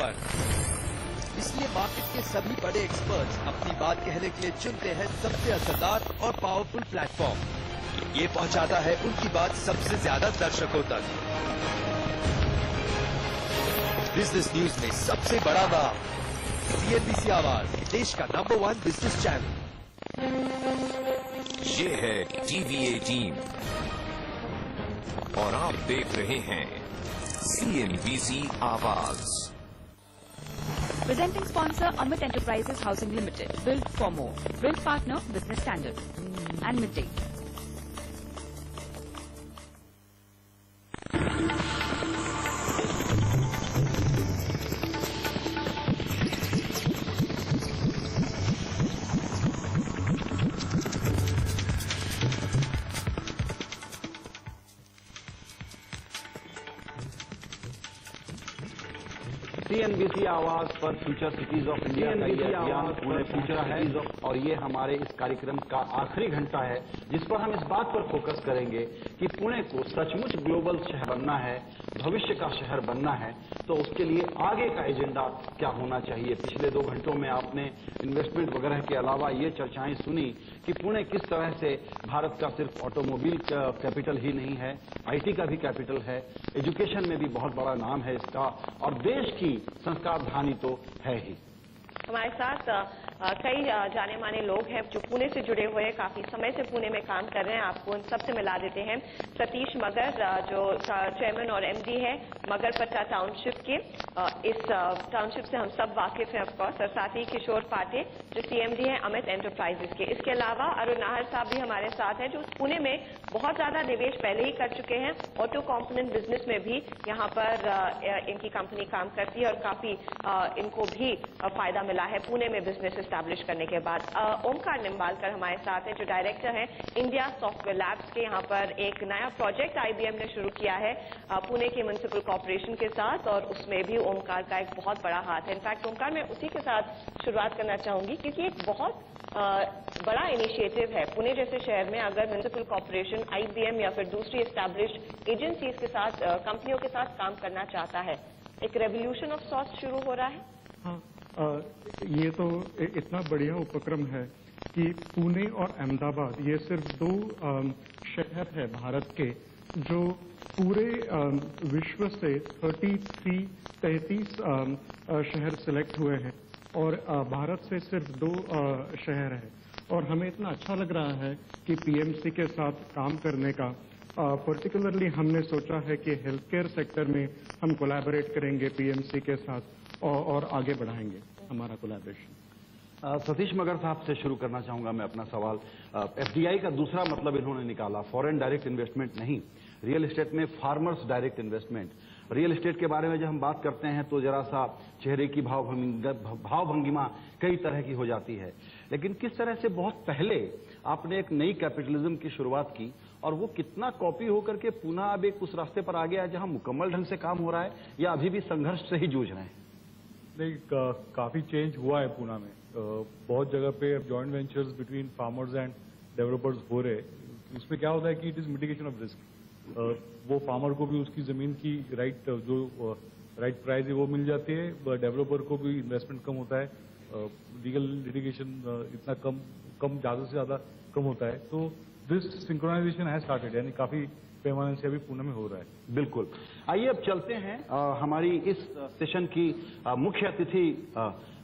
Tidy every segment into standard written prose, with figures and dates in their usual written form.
पर। इसलिए मार्केट के सभी बड़े एक्सपर्ट्स अपनी बात कहने के लिए चुनते हैं सबसे असरदार और पावरफुल प्लेटफॉर्म। ये पहुंचाता है उनकी बात सबसे ज्यादा दर्शकों तक। बिजनेस न्यूज में सबसे बड़ा नाम, CNBC आवाज, देश का नंबर 1 बिजनेस चैनल। ये है TVA टीम और आप देख रहे हैं CNBC आवाज। Presenting sponsor Amit Enterprises Housing Limited. Built for more. Built partner Business Standard. And Midday. CNBC आवाज पर फ्यूचर सिटीज ऑफ इंडिया का ये अभियान पूरे फ्यूचर है और ये हमारे इस कार्यक्रम का आखिरी घंटा है जिस पर हम इस बात पर फोकस करेंगे कि पुणे को सचमुच ग्लोबल शहर बनना है, भविष्य का शहर बनना है, तो उसके लिए आगे का एजेंडा क्या होना चाहिए। पिछले 2 घंटों में आपने इन्वेस्टमेंट वगैरह के अलावा ये चर्चाएं सुनी कि पुणे किस तरह से भारत का सिर्फ ऑटोमोबाइल कैपिटल ही नहीं है, IT का भी कैपिटल है, एजुकेशन में भी बहुत बड़ा नाम है इसका, और देश की संस्कार धानी तो है ही। हमारे साथ कई जाने माने लोग हैं जो पुणे से जुड़े हुए हैं, काफी समय से पुणे में काम कर रहे हैं। आपको उन सबसे मिला देते हैं। सतीश मगर जो चेयरमैन और MD है मगरपट्टा टाउनशिप के, इस टाउनशिप से हम सब वाकिफ हैं ऑफकोर्स, और साथ ही किशोर पाटे जो CMD है अमित एंटरप्राइजेस के। इसके अलावा अरुण नाहर साहब भी हमारे साथ हैं जो पुणे में बहुत ज्यादा निवेश पहले ही कर चुके हैं। ऑटो कॉम्पोनेंट बिजनेस में भी यहाँ पर इनकी कंपनी काम करती है और काफी इनको भी फायदा मिला है पुणे में बिजनेस एस्टैब्लिश करने के बाद। ओमकार निम्बालकर हमारे साथ हैं जो डायरेक्टर हैं इंडिया सॉफ्टवेयर लैब्स के। यहाँ पर एक नया प्रोजेक्ट IBM ने शुरू किया है पुणे के म्युनिसिपल कॉर्पोरेशन के साथ, और उसमें भी ओमकार का एक बहुत बड़ा हाथ है। इनफैक्ट ओमकार, मैं उसी के साथ शुरुआत करना चाहूंगी क्योंकि एक बहुत बड़ा इनिशिएटिव है पुणे जैसे शहर में अगर म्युनिसिपल कॉर्पोरेशन IBM या फिर दूसरी एस्टैब्लिश्ड एजेंसीज के साथ, कंपनियों के साथ काम करना चाहता है। एक रेवोल्यूशन ऑफ सॉर्ट्स शुरू हो रहा है। हाँ, ये तो इतना बढ़िया उपक्रम है कि पुणे और अहमदाबाद ये सिर्फ 2 शहर है भारत के जो पूरे विश्व से 33 शहर सिलेक्ट हुए हैं और भारत से सिर्फ 2 शहर हैं। और हमें इतना अच्छा लग रहा है कि PMC के साथ काम करने का। पर्टिकुलरली हमने सोचा है कि हेल्थ केयर सेक्टर में हम कोलैबोरेट करेंगे PMC के साथ और आगे बढ़ाएंगे हमारा कोलैबोरेशन। सतीश मगर साहब से शुरू करना चाहूंगा मैं अपना सवाल। FDI का दूसरा मतलब इन्होंने निकाला, फॉरेन डायरेक्ट इन्वेस्टमेंट नहीं, रियल एस्टेट में farmers direct investment. Real estate के बारे में जब हम बात करते हैं तो जरा सा चेहरे की भावभंगिमा कई तरह की हो जाती है, लेकिन किस तरह से बहुत पहले आपने एक नई कैपिटलिज्म की शुरुआत की और वो कितना कॉपी होकर के पुनः अब एक उस रास्ते पर आ गया जहां मुकम्मल ढंग से काम हो रहा है, या अभी भी संघर्ष से ही जूझ रहे हैं? नहीं, काफी चेंज हुआ है पुणे में। बहुत जगह पे joint ventures between farmers and developers हो रहे हैं। इसमें क्या होता है कि it is mitigation of risk. वो फार्मर को भी उसकी जमीन की राइट प्राइस है वो मिल जाती है, डेवलपर को भी इन्वेस्टमेंट कम होता है, लीगल लिटिगेशन इतना कम ज्यादा से ज्यादा कम होता है। तो दिस सिंक्रोनाइजेशन हैज स्टार्टेड, यानी काफी पैमाने से अभी पुणे में हो रहा है। बिल्कुल। आइए अब चलते हैं हमारी इस सेशन की मुख्य अतिथि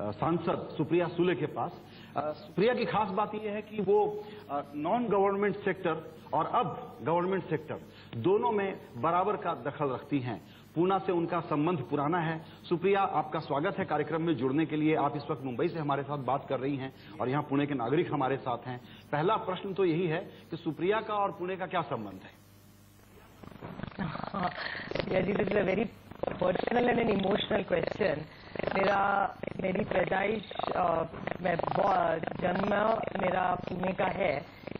सांसद सुप्रिया सुले के पास। सुप्रिया की खास बात यह है कि वो नॉन गवर्नमेंट सेक्टर और अब गवर्नमेंट सेक्टर दोनों में बराबर का दखल रखती हैं। पूना से उनका संबंध पुराना है। सुप्रिया, आपका स्वागत है कार्यक्रम में जुड़ने के लिए। आप इस वक्त मुंबई से हमारे साथ बात कर रही हैं और यहाँ पुणे के नागरिक हमारे साथ हैं। पहला प्रश्न तो यही है कि सुप्रिया का और पुणे का क्या संबंध है? This is a very personal and an emotional question. मेरी पैदाइश, मैं जन्म मेरा पुणे का है।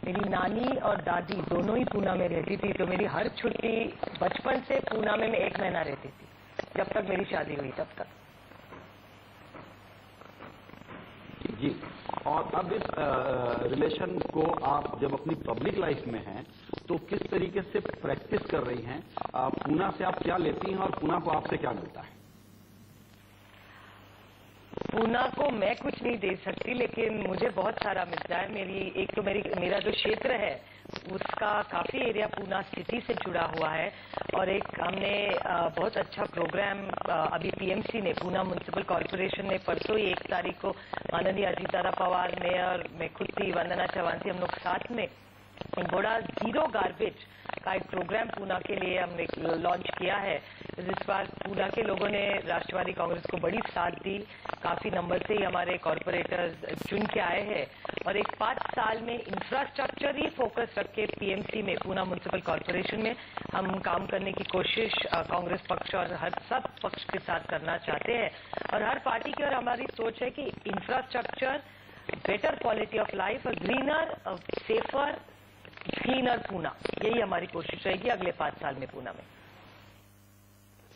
मेरी नानी और दादी दोनों ही पूना में रहती थी, तो मेरी हर छुट्टी बचपन से पूना में मैं 1 महीना रहती थी, जब तक मेरी शादी हुई तब तक। जी, और अब इस रिलेशन को आप जब अपनी पब्लिक लाइफ में हैं तो किस तरीके से प्रैक्टिस कर रही हैं? पूना से आप क्या लेती हैं और पूना को आपसे क्या मिलता है? पूना को मैं कुछ नहीं दे सकती, लेकिन मुझे बहुत सारा मिलता है। मेरा जो क्षेत्र है उसका काफी एरिया पूना सिटी से जुड़ा हुआ है, और एक हमने बहुत अच्छा प्रोग्राम अभी पीएमसी ने, पूना म्युनिसिपल कॉर्पोरेशन ने परसों ही 1 तारीख को माननीय अजीत पवार, मेयर, मैं खुद थी, वंदना चौहान थी, हम लोग साथ में एक बड़ा जीरो गार्बेज का एक प्रोग्राम पूना के लिए हमने लॉन्च किया है। इस बार पूना के लोगों ने राष्ट्रवादी कांग्रेस को बड़ी साथ दी, काफी नंबर से ही हमारे कॉर्पोरेटर्स चुन के आए हैं, और एक 5 साल में इंफ्रास्ट्रक्चर ही फोकस रख के पीएमसी में, पूना म्युनिसिपल कॉर्पोरेशन में हम काम करने की कोशिश कांग्रेस पक्ष और सब पक्ष के साथ करना चाहते हैं। और हर पार्टी की और हमारी सोच है कि infrastructure, better quality of life, greener, safer, cleaner Poona, यही हमारी कोशिश रहेगी अगले 5 साल में पूना में।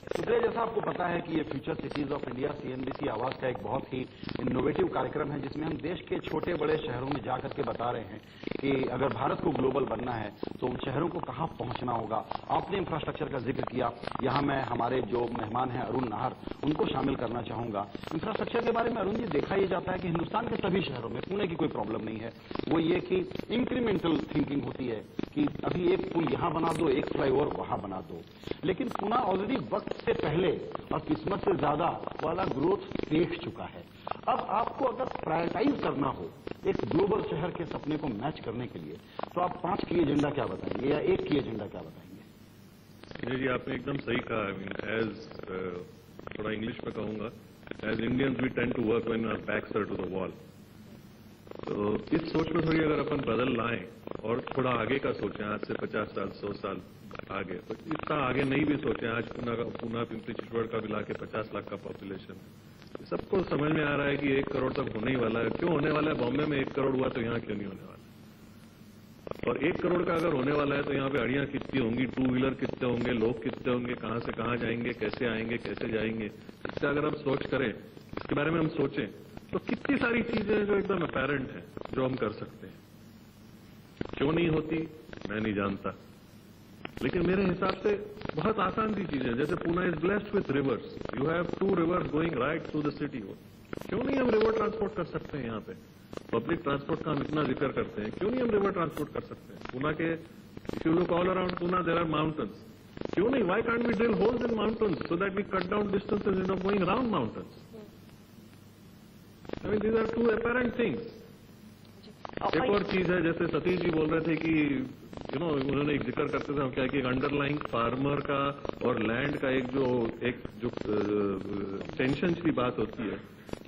सुप्रिया, जैसा आपको पता है कि ये future cities of India CNBC आवाज का एक बहुत ही इनोवेटिव कार्यक्रम है, जिसमें हम देश के छोटे बड़े शहरों में जाकर के बता रहे हैं कि अगर भारत को ग्लोबल बनना है तो उन शहरों को कहां पहुंचना होगा। आपने इंफ्रास्ट्रक्चर का जिक्र किया, यहां मैं हमारे जो मेहमान हैं अरुण नाहर, उनको शामिल करना चाहूंगा। इंफ्रास्ट्रक्चर के बारे में अरुण जी, देखा यह जाता है कि हिंदुस्तान के सभी शहरों में, पुणे की कोई प्रॉब्लम नहीं है, वो ये कि इंक्रीमेंटल थिंकिंग होती है कि अभी एक पुल यहां बना दो, एक फ्लाईओवर वहां बना दो, लेकिन पुणे ऑलरेडी वक्त से पहले और किस्मत से ज्यादा वाला ग्रोथ देख चुका है। अब आपको अगर प्रायोरिटाइज करना हो एक ग्लोबल शहर के सपने को मैच करने के लिए, तो आप 5 की एजेंडा क्या बताएंगे या 1 की एजेंडा क्या बताएंगे? जी, आपने एकदम सही कहा। थोड़ा इंग्लिश में कहूंगा, as Indians we tend to work when our backs are to the wall. तो इस सोच में थोड़ी अगर अपन बदल लाएं और थोड़ा आगे का सोचें, आज से 50 साल 100 साल आगे, तो इतना आगे नहीं भी सोचें। आज पूना पिंपरी चित्रगढ़ का मिला के 50 लाख का पॉपुलेशन, सबको समझ में आ रहा है कि 1 करोड़ तक होने ही वाला है। क्यों होने वाला है? बॉम्बे में 1 करोड़ हुआ तो यहाँ क्यों नहीं होने वाला? और 1 करोड़ का अगर होने वाला है तो यहाँ पे गाड़ियां कितनी होंगी, 2 व्हीलर कितने होंगे, लोग कितने होंगे, कहां से कहां जाएंगे, कैसे आएंगे, कैसे जाएंगे, इससे अगर हम सोच करें, इसके बारे में हम सोचें, तो कितनी सारी चीजें जो एकदम अपेरेंट है जो हम कर सकते हैं। क्यों नहीं होती मैं नहीं जानता, लेकिन मेरे हिसाब से बहुत आसान सी चीजें, जैसे Poona is blessed with reverse, you have 2 reverse going right through the city. क्यों नहीं हम रिवर ट्रांसपोर्ट कर सकते हैं? यहाँ पे पब्लिक ट्रांसपोर्ट का हम इतना जिक्र करते हैं, क्यों नहीं हम रिवर ट्रांसपोर्ट कर सकते हैं? पूना के if you look all around Poona there are mountains, क्यों नहीं? Why can't we drill holes in mountains so that we cut down distances instead of going around mountains? I mean these are 2 apparent things. एक और चीज है, जैसे सतीश जी बोल रहे थे कि उन्होंने एक जिक्र करते थे क्या कि अंडरलाइंग फार्मर का और लैंड का एक जो टेंशन की बात होती है,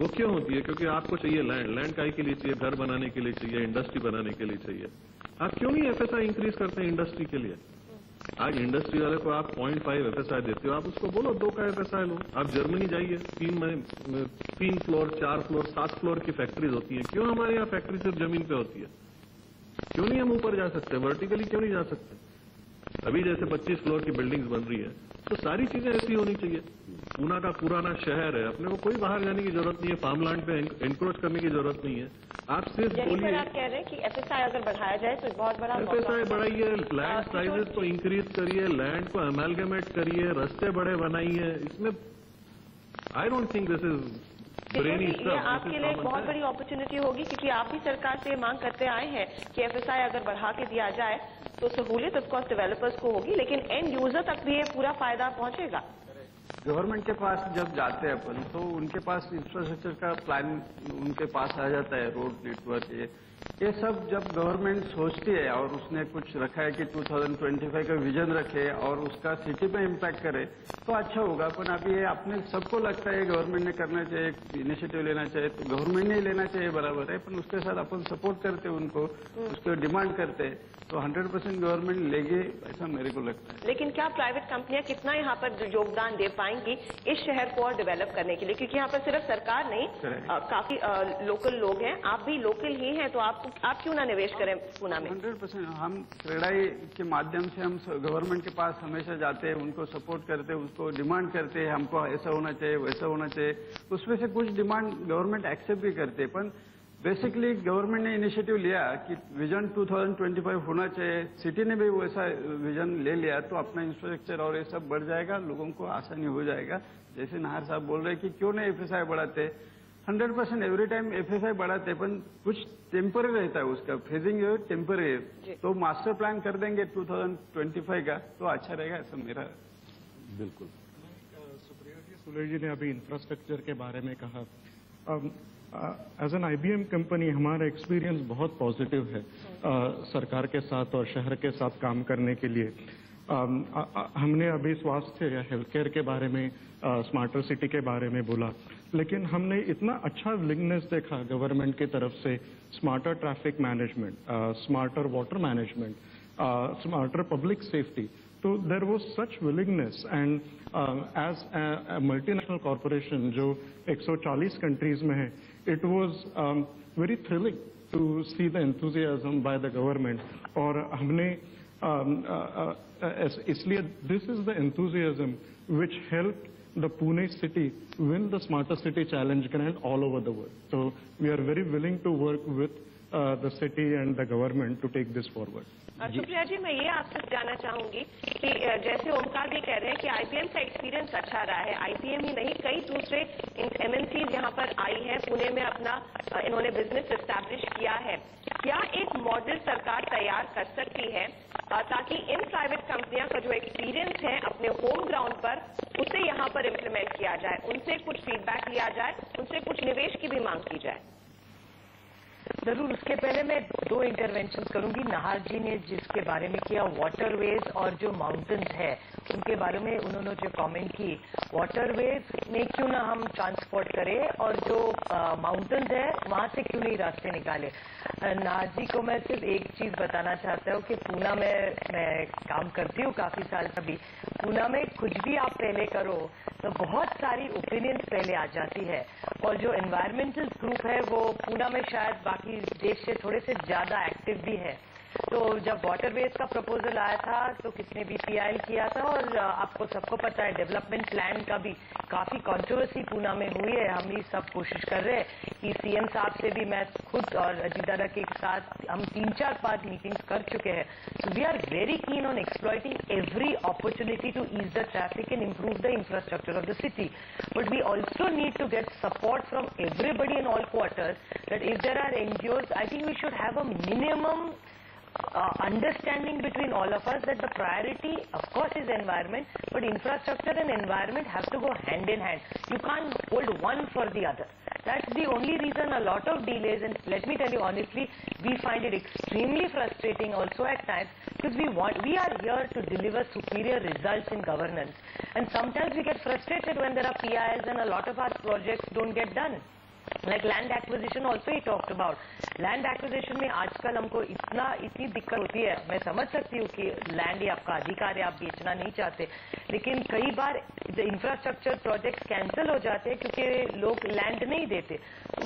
वो क्यों होती है? क्योंकि आपको चाहिए लैंड काहे के लिए चाहिए? घर बनाने के लिए चाहिए, इंडस्ट्री बनाने के लिए चाहिए। आप क्यों नहीं एफएसआई इंक्रीज करते हैं इंडस्ट्री के लिए? आज इंडस्ट्री वाले को आप 0.5 एफएसआई देते हो, आप उसको बोलो 2 का एफएसआई लो। आप जर्मनी जाइए, 3 फ्लोर 4 फ्लोर 7 फ्लोर की फैक्ट्रीज होती है। क्यों हमारे यहाँ फैक्ट्री सिर्फ जमीन पे होती है? क्यों नहीं हम ऊपर जा सकते? वर्टिकली क्यों नहीं जा सकते? अभी जैसे 25 फ्लोर की बिल्डिंग्स बन रही है, तो सारी चीजें ऐसी होनी चाहिए। पूना का पुराना शहर है, अपने को कोई बाहर जाने की जरूरत नहीं है, फार्मलैंड पे एनक्रोच करने की जरूरत नहीं है। आप सिर्फ बोलिए, आप कह रहे हैं कि एफएसआई अगर बढ़ाया जाए तो बहुत बड़ा एफएसआई बढ़ाइए, लैंड साइजेस को इंक्रीज करिए, लैंड को अमेलगमेट करिए, रास्ते बड़े बनाइए। इसमें I don't think this is brainy stuff. ये आपके लिए एक बहुत बड़ी अपॉर्चुनिटी होगी, क्योंकि आप भी सरकार से मांग करते आए हैं कि एफएसआई अगर बढ़ा के दिया जाए तो सहूलियत ऑफकोर्स डेवलपर्स को होगी, लेकिन एंड यूजर तक भी ये पूरा फायदा पहुंचेगा। गवर्नमेंट के पास जब जाते हैं अपन, तो उनके पास इंफ्रास्ट्रक्चर का प्लान उनके पास आ जाता है, रोड नेटवर्क, ये सब जब गवर्नमेंट सोचती है और उसने कुछ रखा है कि 2025 का विजन रखे और उसका सिटी पे इम्पैक्ट करे, तो अच्छा होगा। पर अभी ये अपने सबको लगता है गवर्नमेंट ने करना चाहिए, इनिशिएटिव लेना चाहिए, तो गवर्नमेंट ने लेना चाहिए, बराबर है, पर उसके साथ अपन सपोर्ट करते उनको, उसको डिमांड करते, तो 100% गवर्नमेंट लेगी, ऐसा मेरे को लगता है। लेकिन क्या प्राइवेट कंपनियां कितना यहाँ पर योगदान दे पाएंगी इस शहर को और डेवलप करने के लिए? क्योंकि यहाँ पर सिर्फ सरकार नहीं, काफी लोकल लोग हैं, आप भी लोकल ही हैं, तो आप क्यों ना निवेश करें पूना में? 100% हम क्रेडाई के माध्यम से हम गवर्नमेंट के पास हमेशा जाते हैं, उनको सपोर्ट करते हैं, उसको डिमांड करते हैं, हमको ऐसा होना चाहिए, वैसा होना चाहिए। उसमें से कुछ डिमांड गवर्नमेंट एक्सेप्ट भी करते हैं, पर बेसिकली गवर्नमेंट ने इनिशिएटिव लिया कि विजन 2025 होना चाहिए, सिटी ने भी वैसा विजन ले लिया, तो अपना इंफ्रास्ट्रक्चर और ये सब बढ़ जाएगा, लोगों को आसानी हो जाएगा। जैसे नाहर साहब बोल रहे हैं कि क्यों नहीं एफएसआई बढ़ाते, 100% एवरी टाइम FSI बढ़ाते हैं, पण कुछ टेम्पररी रहता है उसका, फेजिंग टेम्पररी है। तो मास्टर प्लान कर देंगे 2025 का तो अच्छा रहेगा, ऐसा मेरा। बिल्कुल। सुप्रिया जी, सुलेह जी ने अभी इंफ्रास्ट्रक्चर के बारे में कहा। एज एन IBM कंपनी हमारा एक्सपीरियंस बहुत पॉजिटिव है सरकार के साथ और शहर के साथ काम करने के लिए। हमने अभी स्वास्थ्य या हेल्थ केयर के बारे में, स्मार्टर सिटी के बारे में बोला, लेकिन हमने इतना अच्छा विलिंगनेस देखा गवर्नमेंट की तरफ से smarter traffic management, smarter water management, smarter public safety. तो there was such willingness and as multinational corporation जो 140 कंट्रीज में है, it was very thrilling to see the enthusiasm by the government. और हमने इसलिए this is the enthusiasm which help the Pune city win the Smarter City Challenge grant all over the world. So we are very willing to work with the city and the government to take this forward. Supriya ji, मैं ये आपसे जानना चाहूंगी कि जैसे ओमकार भी कह रहे हैं कि IBM का एक्सपीरियंस अच्छा रहा है, IBM ही नहीं कई दूसरे MNCs यहाँ पर आई हैं, पुणे में अपना इन्होंने बिजनेस एस्टैब्लिश किया है। क्या एक मॉडल सरकार तैयार कर सकती है ताकि इन प्राइवेट कंपनियां का जो एक्सपीरियंस है अपने होम ग्राउंड पर उसे यहाँ पर इम्प्लीमेंट किया जाए, उनसे कुछ फीडबैक लिया जाए, उनसे कुछ निवेश की भी मांग की जाए? जरूर। उसके पहले मैं 2 इंटरवेंशन करूंगी। नाहर जी ने जिसके बारे में किया, वाटरवेज और जो माउंटेन्स है उनके बारे में उन्होंने जो कमेंट की, वाटरवेज में क्यों ना हम ट्रांसपोर्ट करें और जो माउंटेन्स है वहां से क्यों नहीं रास्ते निकाले। नाहर जी को मैं सिर्फ एक चीज बताना चाहता हूँ कि पूना में मैं काम करती हूँ काफी साल। अभी पूना में कुछ भी आप पहले करो तो बहुत सारी ओपिनियंस पहले आ जाती है, और जो एनवायरमेंटल ग्रुप है वो पूना में शायद बाकी देश से थोड़े से ज्यादा एक्टिव भी है। तो जब वाटरवेज का प्रपोजल आया था तो किसने BPIL किया था, और आपको सबको पता है डेवलपमेंट प्लान का भी काफी कंट्रोवर्सी पूना में हुई है। हम भी सब कोशिश कर रहे हैं कि CM साहब से भी मैं खुद और अजीत दादा के साथ हम 3-4 बार मीटिंग्स कर चुके हैं। So we are very keen on exploiting every opportunity to ease the traffic and improve the infrastructure of the city. But we also need to get support from everybody in all quarters, that if there are NGOs, I think we should have a minimum understanding between all of us that the priority, of course, is environment, but infrastructure and environment have to go hand in hand. You can't hold one for the other. That's the only reason a lot of delays, and let me tell you honestly, we find it extremely frustrating also at times, because we are here to deliver superior results in governance, and sometimes we get frustrated when there are PILs and a lot of our projects don't get done. Like land acquisition also he talked about. Land acquisition में आजकल हमको इतनी दिक्कत होती है। मैं समझ सकती हूँ कि लैंड ही आपका अधिकार है, आप बेचना नहीं चाहते, लेकिन कई बार इंफ्रास्ट्रक्चर प्रोजेक्ट्स कैंसिल हो जाते हैं क्योंकि लोग लैंड नहीं देते।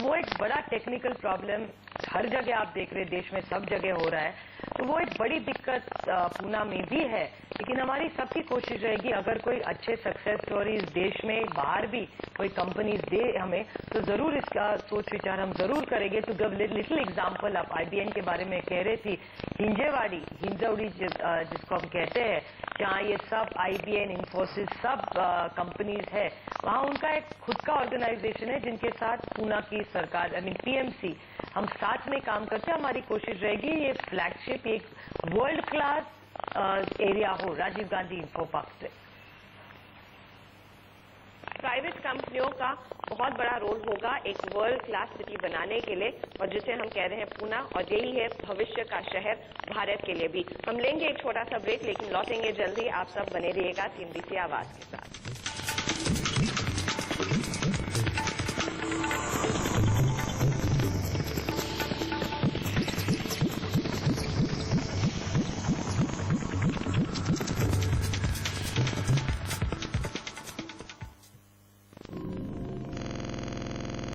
वो एक बड़ा टेक्निकल प्रॉब्लम हर जगह आप देख रहे, देश में सब जगह हो रहा है। तो वो एक बड़ी दिक्कत पूना में भी है, लेकिन हमारी सबकी कोशिश रहेगी अगर कोई अच्छे सक्सेस स्टोरीज देश में बाहर भी कोई कंपनीज दे हमें, तो जरूर इसका सोच विचार हम जरूर करेंगे। टू गिव लिटिल एग्जांपल, आप IBM के बारे में कह रहे थी, हिंजवड़ी जिसको हम कहते हैं, जहाँ ये सब IBM, इन्फोसिस सब कंपनीज है, वहाँ उनका एक खुद का ऑर्गेनाइजेशन है जिनके साथ पूना की सरकार PMC हम साथ में काम करते हैं। हमारी कोशिश रहेगी ये फ्लैगशिप एक वर्ल्ड क्लास एरिया हो राजीव गांधी इंफो पार्क से। प्राइवेट कंपनियों का बहुत बड़ा रोल होगा एक वर्ल्ड क्लास सिटी बनाने के लिए, और जिसे हम कह रहे हैं पूना, और यही है भविष्य का शहर भारत के लिए भी। हम लेंगे एक छोटा सा ब्रेक, लेकिन लौटेंगे जल्दी। आप सब बने रहिएगा CNBC आवाज के साथ।